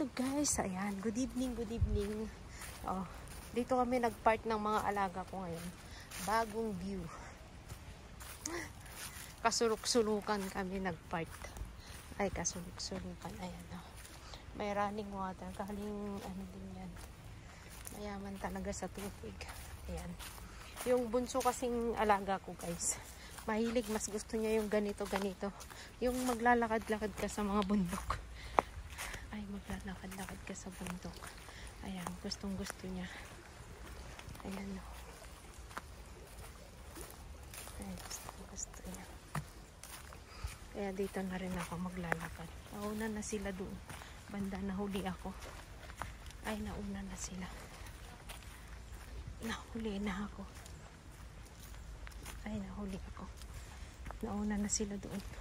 Hello guys, ayan, good evening, good evening. Oh, dito kami nagpark ng mga alaga ko ngayon. Bagong view. Kasuluk-sulukan kami nagpark. Ay, kasuluk-sulukan, ayan oh. May running water, galing ano din yan. Mayaman talaga sa tubig. Ayan. Yung bunso kasing alaga ko guys, mahilig, mas gusto niya yung ganito. Yung maglalakad-lakad ka sa mga bundok. Ay, maglalakad-lakad ka sa bundok. Ayan, gustong-gusto niya. Ayan o. Ayan, gustong-gusto niya. Kaya dito na rin ako maglalakad. Nauna na sila doon. Banda, nahuli ako. Ay, nauna na sila. Nahuli na ako. Ay, nahuli ako. Nauna na sila doon.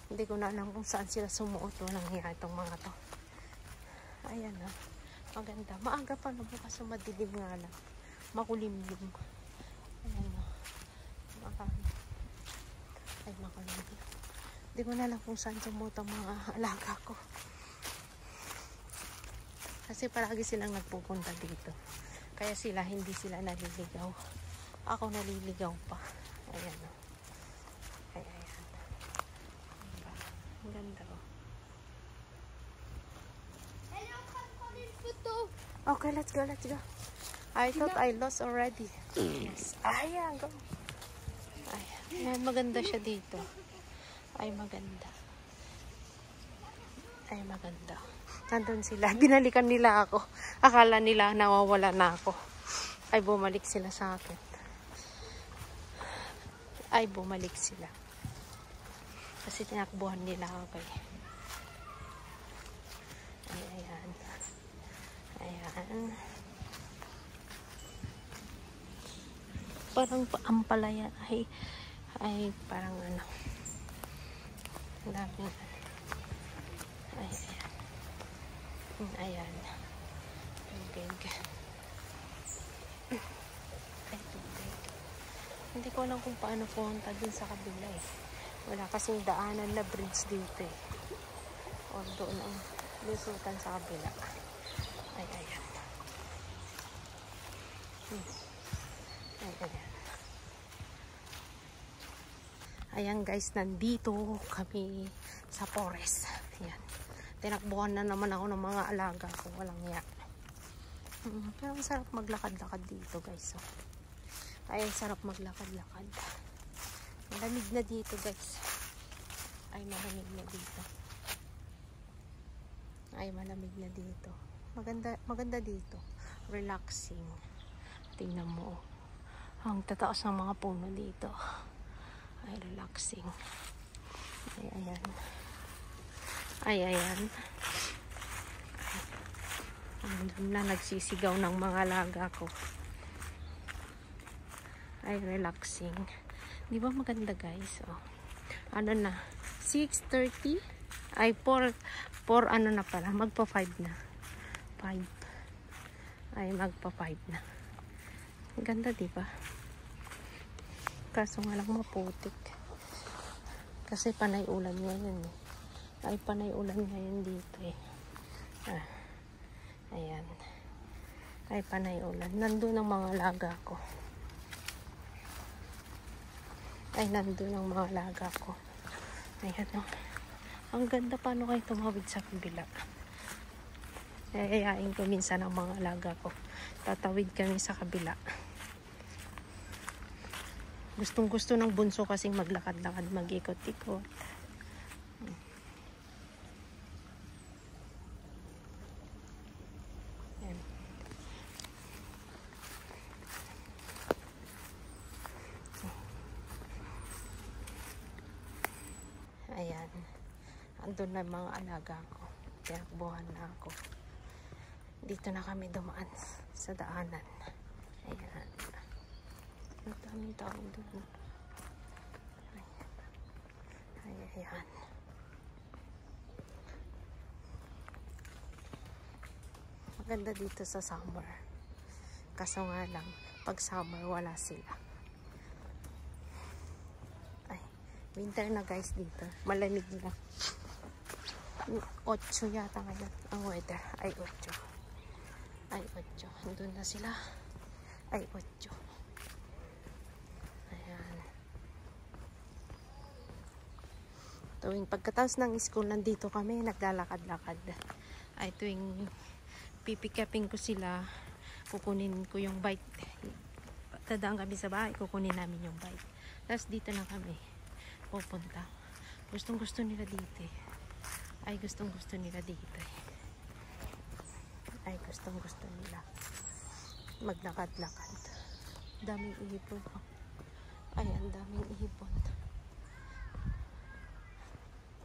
Hindi ko na alam kung saan sila sumuot o nangyari itong mga to. Ayan na. Maganda. Maaga pa na bukas sa madilim nga lang. Makulimlim. Ayan na. Ay, makulimlim. Hindi ko na alam kung saan sumuot ang mga alaga ko. Kasi palagi silang nagpupunta dito. Kaya sila, hindi sila naliligaw. Ako naliligaw pa. Ayan o. Ang ganda oh. Okay, let's go. I thought I lost already. Yes. Ayan, go. Ayan, maganda siya dito. Ay, maganda. Nandun sila. Binalikan nila ako. Akala nila nawawala na ako. Ay, bumalik sila sa akin. Ay, bumalik sila. Kasi tinakbuhan nila ako eh. Ayan. Parang ampalaya ay parang ano. Daming ayan. Tubig. Ay, tubig. Hindi ko alam kung paano punta dun sa kabila eh. Wala kasing daanan na bridge dito eh. O doon ang lusutan sa kabila. Ay, ayan. Ayan. Ayan guys, nandito kami sa forest. Ayan. Tinakbuhan na naman ako ng mga alaga ko. Walang yak. Pero sarap maglakad-lakad dito guys. So, ay, sarap maglakad-lakad. Malamig na dito guys. Ay, malamig na dito. Maganda dito. Relaxing. Tingnan mo. Ang tataas ng mga puno dito. Ay, relaxing. Ayan. Andun na nagsisigaw ng mga alaga ko. Ay, relaxing. Di ba maganda guys? Oh. Ano na? 6:30? Ay, 4 ano na pala? Magpa 5 na. 5. Ay, magpa 5 na. Ganda, di ba? Kaso nga lang maputik. Kasi panay ulan ngayon eh. Ay, panay ulan ngayon dito eh. Ayan. Ay, panay ulan. Nandun ang mga alaga ko. Ay, nandun ang mga alaga ko. Ayan o. Ang ganda, paano kayo tumawid sa kabila. Ayayain ko minsan ang mga alaga ko. Tatawid kami sa kabila. Gustong-gusto ng bunso kasing maglakad-lakad, mag-ikot-ikot. Ayan. Andun na mga alaga ko. Tinakbuhan na ako. Dito na kami dumaan sa daanan. Ayan. Ang daming tao doon. Ayan. Maganda dito sa summer. Kaso nga lang, pag summer wala sila. Ay, winter na guys dito. Malamig na. 8 yata ngayon ang weather. Ay 8. Ay 8. Doon na sila. Ay 8. Ayan. Tuwing pagkatapos ng school, nandito kami, naglalakad-lakad. Ay tuwing pipikapin ko sila, kukunin ko yung bike. Tadaan kami sa bahay, kukunin namin yung bike. Tapos dito na kami pupunta. Gustong gusto nila dito eh. Ay gustong gusto nila dito eh. Ay gustong gusto nila maglakad-lakad. Daming ihipon. Ay ang daming ihipon.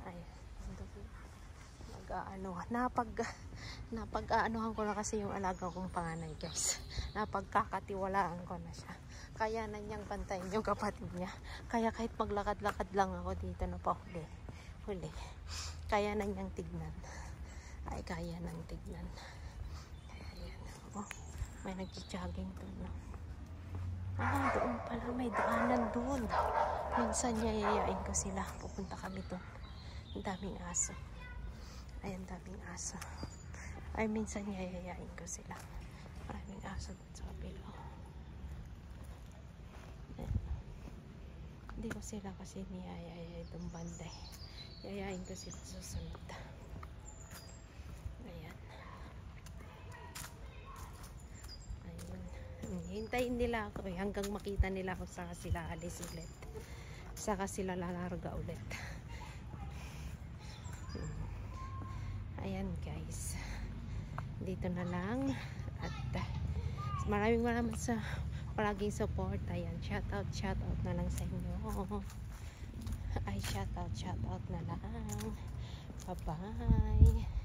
Ay napag-aanohan ko na kasi yung alaga kong panganay, guys. Napagkakatiwalaan ko na siya. Kaya na niyang bantayan yung kapatid niya. Kaya kahit maglakad-lakad lang ako dito na pa huli. Kaya na niyang tignan. Ay, kaya nang tignan. Kaya yan. Oh, may nag-jogging doon. No? Ah, doon pala. May daanan doon. Minsan yayayain ko sila. Pupunta kami doon. Ang daming aso. Ay, ang daming aso. Ay, minsan yayayain ko sila. Maraming aso doon sa kapilo. Hindi ko sila kasi niyayayay itong banday. Yayain ko sila susunod. Ayan. Ayun. Hintayin nila ako eh, hanggang makita nila ako saka sila alis ulit. Saka sila lalarga ulit. Ayan guys. Dito na lang. At maraming sa palaging support. Ayan, shout out na lang sa inyo. Ay, shout out na lang. Bye bye.